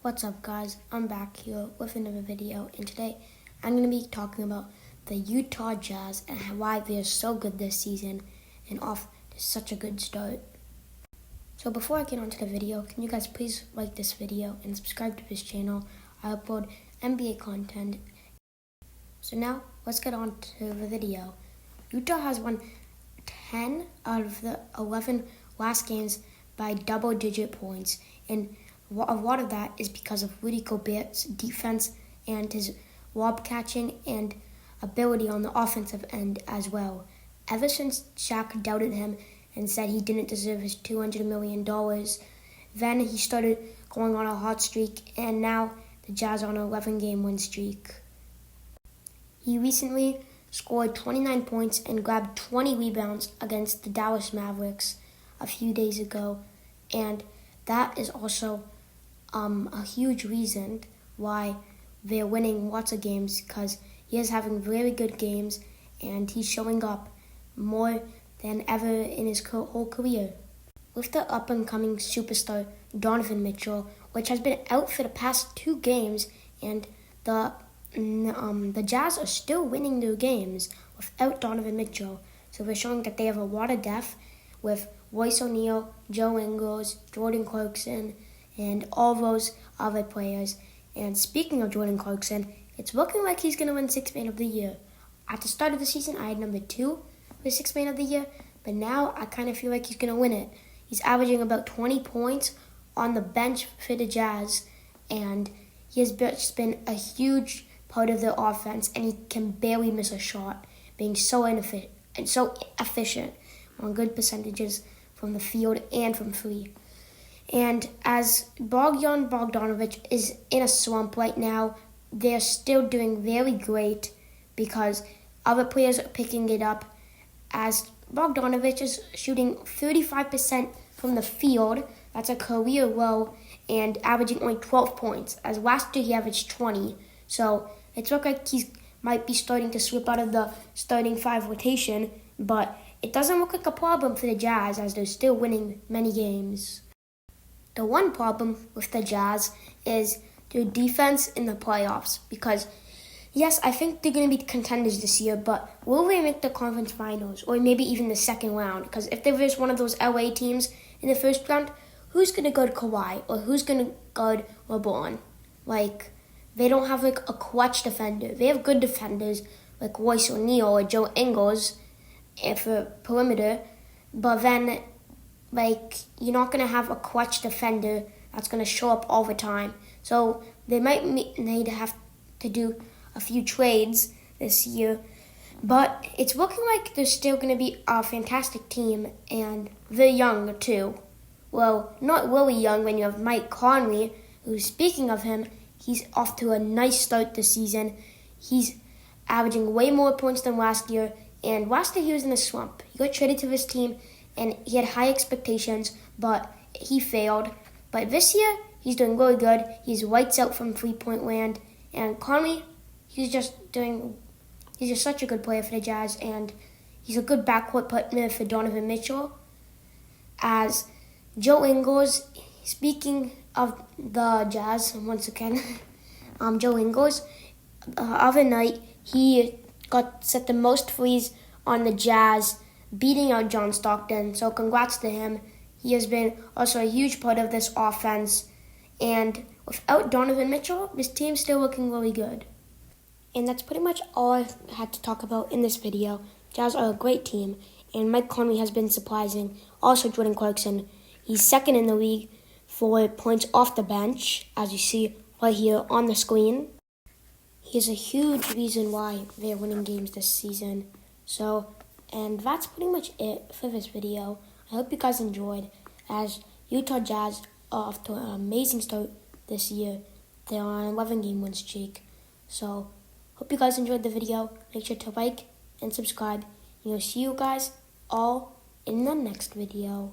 What's up, guys? I'm back here with another video, and today I'm going to be talking about the Utah Jazz and why they're so good this season and off to such a good start. So before I get on to the video, can you guys please like this video and subscribe to this channel? I upload NBA content. So now, let's get on to the video. Utah has won 10 out of the 11 last games by double-digit points, and a lot of that is because of Rudy Gobert's defense and his lob catching and ability on the offensive end as well. Ever since Shaq doubted him and said he didn't deserve his $200 million, then he started going on a hot streak, and now the Jazz are on an 11-game win streak. He recently scored 29 points and grabbed 20 rebounds against the Dallas Mavericks a few days ago, and that is also a huge reason why they're winning lots of games, because he is having very good games and he's showing up more than ever in his whole career. With the up-and-coming superstar Donovan Mitchell, which has been out for the past 2 games, and the Jazz are still winning their games without Donovan Mitchell, so they're showing that they have a lot of depth with Royce O'Neal, Joe Ingles, Jordan Clarkson, and all those other players. And speaking of Jordan Clarkson, it's looking like he's going to win Sixth Man of the Year. At the start of the season, I had number 2 for Sixth Man of the Year, but now I kind of feel like he's going to win it. He's averaging about 20 points on the bench for the Jazz, and he has just been a huge part of their offense, and he can barely miss a shot, being so efficient on good percentages from the field and from free. And as Bogdan Bogdanovic is in a slump right now, they're still doing very great because other players are picking it up, as Bogdanovic is shooting 35% from the field. That's a career low, and averaging only 12 points, as last year he averaged 20. So it's looked like he might be starting to slip out of the starting 5 rotation, but it doesn't look like a problem for the Jazz, as they're still winning many games. The one problem with the Jazz is their defense in the playoffs, because yes, I think they're going to be contenders this year, but will they make the conference finals or maybe even the second round? Because if there is one of those LA teams in the first round, who's going to guard Kawhi or who's going to guard LeBron? They don't have a clutch defender. They have good defenders like Royce O'Neal or Joe Ingles for perimeter, but then you're not going to have a clutch defender that's going to show up all the time. So they might need to have to do a few trades this year, but it's looking like they're still going to be a fantastic team, and they're young too. Well, not really young when you have Mike Conley, who, speaking of him, he's off to a nice start this season. He's averaging way more points than last year, and last year he was in a slump. He got traded to this team, and he had high expectations, but he failed. But this year, he's doing really good. He's lights out from three-point land, and Conley, he's just such a good player for the Jazz, and he's a good backcourt partner for Donovan Mitchell. As Joe Ingles, speaking of the Jazz once again, Joe Ingles, the other night he set the most threes on the Jazz, beating out John Stockton. So congrats to him. He has been also a huge part of this offense, and without Donovan Mitchell, this team's still looking really good. And that's pretty much all I had to talk about in this video. Jazz are a great team, and Mike Conley has been surprising. Also, Jordan Clarkson, he's second in the league for points off the bench, as you see right here on the screen. He is a huge reason why they're winning games this season. And that's pretty much it for this video. I hope you guys enjoyed, as Utah Jazz are off to an amazing start this year. They're on an 11-game win streak. So, hope you guys enjoyed the video. Make sure to like and subscribe. And I'll see you guys all in the next video.